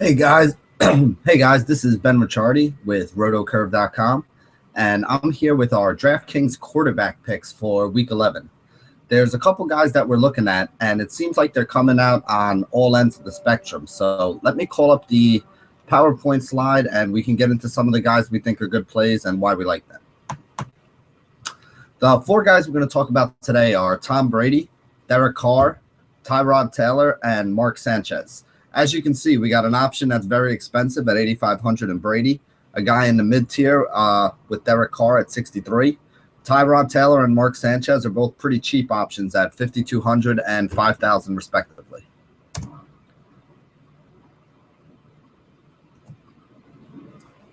Hey guys, this is Ben Ricciardi with rotocurve.com, and I'm here with our DraftKings quarterback picks for week 11. There's a couple guys that we're looking at, and it seems like they're coming out on all ends of the spectrum. So let me call up the PowerPoint slide, and we can get into some of the guys we think are good plays and why we like them. The four guys we're going to talk about today are Tom Brady, Derek Carr, Tyrod Taylor, and Mark Sanchez. As you can see, we got an option that's very expensive at $8,500 in Brady, a guy in the mid-tier with Derek Carr at $63. Tyrod Taylor and Mark Sanchez are both pretty cheap options at $5,200 and $5,000 respectively.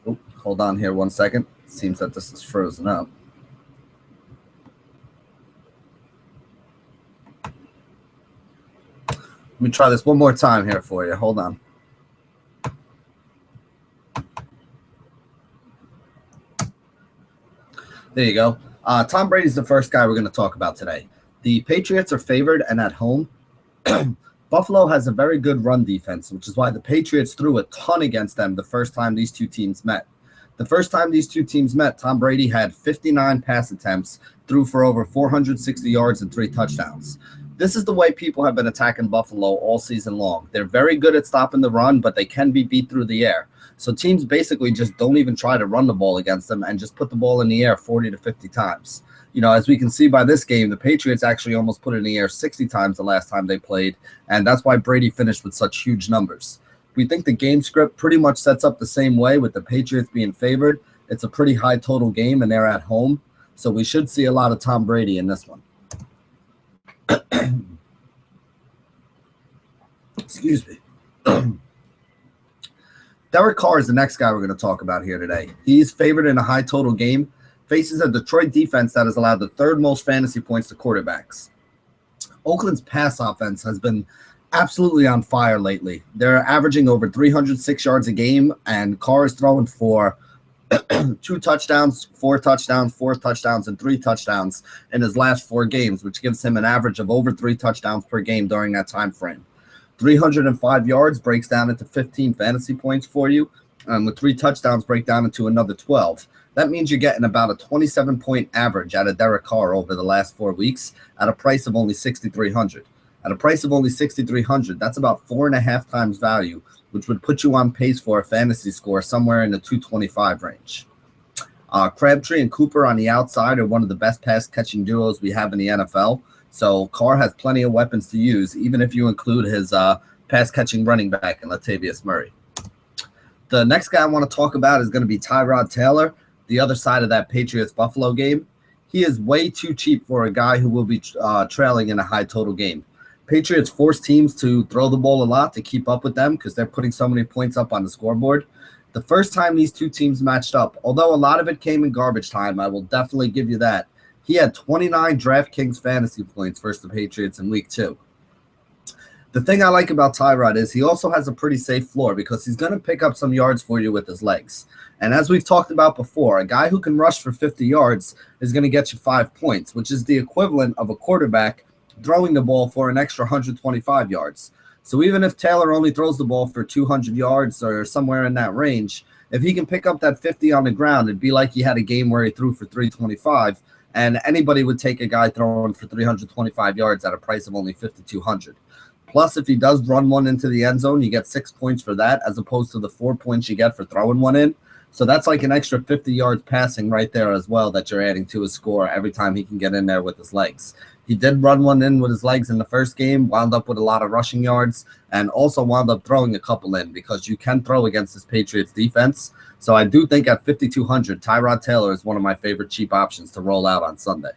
Oh, hold on here one second. Seems that this is frozen up. Let me try this one more time here for you. Hold on. There you go. Tom Brady's the first guy we're going to talk about today. The Patriots are favored and at home. Buffalo has a very good run defense, which is why the Patriots threw a ton against them the first time these two teams met. The first time these two teams met, Tom Brady had 59 pass attempts, threw for over 460 yards and 3 touchdowns. This is the way people have been attacking Buffalo all season long. They're very good at stopping the run, but they can be beat through the air. So teams basically just don't even try to run the ball against them and just put the ball in the air 40 to 50 times. You know, as we can see by this game, the Patriots actually almost put it in the air 60 times the last time they played, and that's why Brady finished with such huge numbers. We think the game script pretty much sets up the same way with the Patriots being favored. It's a pretty high total game, and they're at home. So we should see a lot of Tom Brady in this one. Excuse me. Derek Carr is the next guy we're going to talk about here today. He's favored in a high total game, faces a Detroit defense that has allowed the third most fantasy points to quarterbacks. Oakland's pass offense has been absolutely on fire lately. They're averaging over 306 yards a game, and Carr is throwing for 2 touchdowns, 4 touchdowns, 4 touchdowns, and 3 touchdowns in his last 4 games, which gives him an average of over 3 touchdowns per game during that time frame. 305 yards breaks down into 15 fantasy points for you, and with 3 touchdowns break down into another 12. That means you're getting about a 27-point average out of Derek Carr over the last 4 weeks at a price of only $6,300. At a price of only $6,300, that's about 4.5 times value, which would put you on pace for a fantasy score somewhere in the 225 range. Crabtree and Cooper on the outside are one of the best pass-catching duos we have in the NFL. So Carr has plenty of weapons to use, even if you include his pass-catching running back in Latavius Murray. The next guy I want to talk about is going to be Tyrod Taylor, the other side of that Patriots-Buffalo game. He is way too cheap for a guy who will be trailing in a high total game. Patriots force teams to throw the ball a lot to keep up with them because they're putting so many points up on the scoreboard. The first time these two teams matched up, although a lot of it came in garbage time, I will definitely give you that. He had 29 DraftKings fantasy points versus the Patriots in week 2. The thing I like about Tyrod is he also has a pretty safe floor because he's going to pick up some yards for you with his legs. And as we've talked about before, a guy who can rush for 50 yards is going to get you 5 points, which is the equivalent of a quarterback throwing the ball for an extra 125 yards. So even if Taylor only throws the ball for 200 yards or somewhere in that range, if he can pick up that 50 on the ground, it'd be like he had a game where he threw for 325, and anybody would take a guy throwing for 325 yards at a price of only $5,200. Plus, if he does run one into the end zone, you get 6 points for that as opposed to the 4 points you get for throwing one in. So that's like an extra 50 yards passing right there as well that you're adding to his score every time he can get in there with his legs. He did run one in with his legs in the first game, wound up with a lot of rushing yards, and also wound up throwing a couple in because you can throw against this Patriots defense. So I do think at $5,200, Tyrod Taylor is one of my favorite cheap options to roll out on Sunday.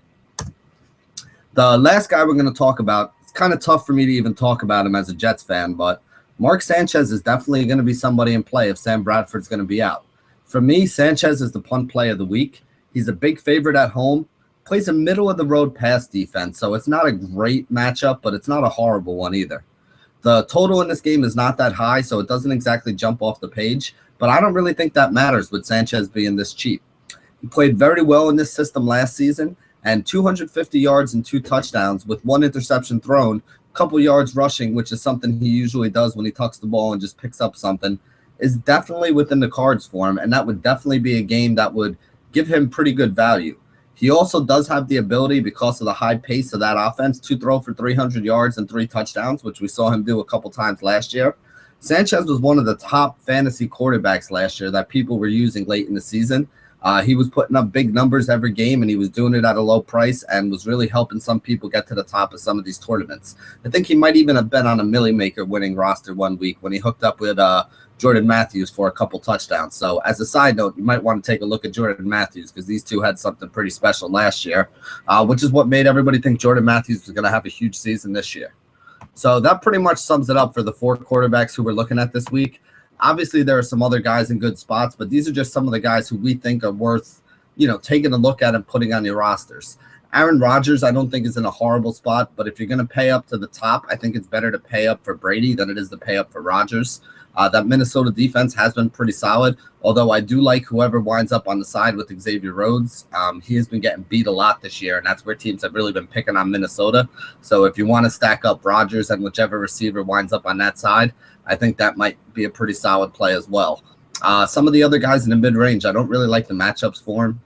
The last guy we're going to talk about, it's kind of tough for me to even talk about him as a Jets fan, but Mark Sanchez is definitely going to be somebody in play if Sam Bradford's going to be out. For me, Sanchez is the punt play of the week. He's a big favorite at home. Plays a middle-of-the-road pass defense, so it's not a great matchup, but it's not a horrible one either. The total in this game is not that high, so it doesn't exactly jump off the page, but I don't really think that matters with Sanchez being this cheap. He played very well in this system last season, and 250 yards and 2 touchdowns with 1 interception thrown couple yards rushing, which is something he usually does when he tucks the ball and just picks up something, is definitely within the cards for him, and that would definitely be a game that would give him pretty good value. He also does have the ability, because of the high pace of that offense, to throw for 300 yards and 3 touchdowns, which we saw him do a couple times last year. Sanchez was one of the top fantasy quarterbacks last year that people were using late in the season. He was putting up big numbers every game, and he was doing it at a low price and was really helping some people get to the top of some of these tournaments. I think he might even have been on a Millie Maker winning roster one week when he hooked up with Jordan Matthews for a couple touchdowns. So as a side note, you might want to take a look at Jordan Matthews, because these two had something pretty special last year, which is what made everybody think Jordan Matthews was going to have a huge season this year. So that pretty much sums it up for the 4 quarterbacks who we're looking at this week. Obviously, there are some other guys in good spots, but these are just some of the guys who we think are worth, taking a look at and putting on your rosters. Aaron Rodgers, I don't think is in a horrible spot, but if you're going to pay up to the top, I think it's better to pay up for Brady than it is to pay up for Rodgers. That Minnesota defense has been pretty solid, although I do like whoever winds up on the side with Xavier Rhodes. He has been getting beat a lot this year, and that's where teams have really been picking on Minnesota. So if you want to stack up Rodgers and whichever receiver winds up on that side, I think that might be a pretty solid play as well. Some of the other guys in the mid-range, I don't really like the matchups for him.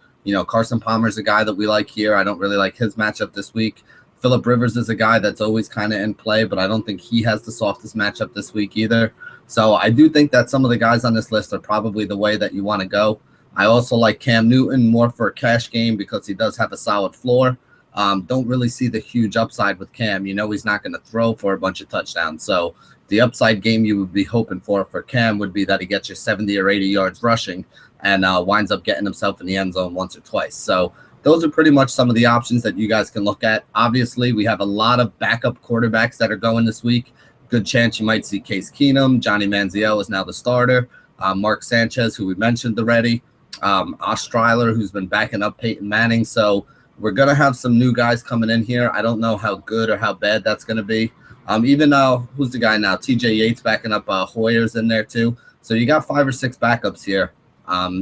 Carson Palmer's a guy that we like here. I don't really like his matchup this week. Phillip Rivers is a guy that's always kind of in play, but I don't think he has the softest matchup this week either. So I do think that some of the guys on this list are probably the way that you want to go. I also like Cam Newton more for a cash game because he does have a solid floor. Don't really see the huge upside with Cam. He's not going to throw for a bunch of touchdowns. So the upside game you would be hoping for Cam would be that he gets you 70 or 80 yards rushing and winds up getting himself in the end zone once or twice. So those are pretty much some of the options that you guys can look at. Obviously, we have a lot of backup quarterbacks that are going this week. Good chance you might see Case Keenum. Johnny Manziel is now the starter. Mark Sanchez, who we mentioned already. Ostreiler, who's been backing up Peyton Manning. So we're going to have some new guys coming in here. I don't know how good or how bad that's going to be. Even who's the guy now? TJ Yates backing up Hoyer's in there too. So you got 5 or 6 backups here,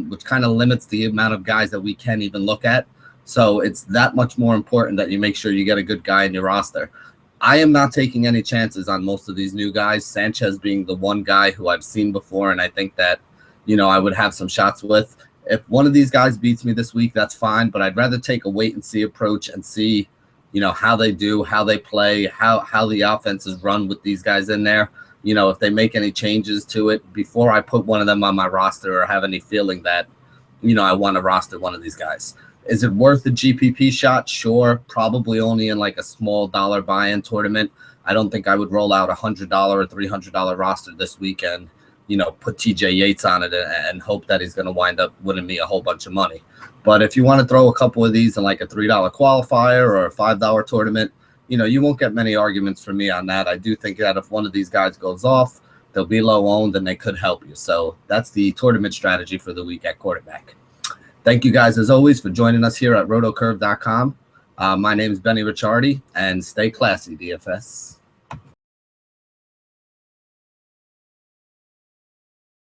which kind of limits the amount of guys that we can even look at. So it's that much more important that you make sure you get a good guy in your roster. I am not taking any chances on most of these new guys, Sanchez being the one guy who I've seen before, and I think that, I would have some shots with. If one of these guys beats me this week, that's fine, but I'd rather take a wait-and-see approach and see, how they do, how they play, how the offense is run with these guys in there. If they make any changes to it before I put one of them on my roster or have any feeling that, I want to roster one of these guys. Is it worth the GPP shot? Sure. Probably only in like a small dollar buy-in tournament. I don't think I would roll out $100 or $300 roster this weekend, put TJ Yates on it and hope that he's going to wind up winning me a whole bunch of money. But if you want to throw a couple of these in like a $3 qualifier or a $5 tournament, you won't get many arguments from me on that. I do think that if one of these guys goes off, they'll be low owned and they could help you. So that's the tournament strategy for the week at quarterback. Thank you guys, as always, for joining us here at rotocurve.com. My name is Benny Ricciardi, and stay classy, DFS.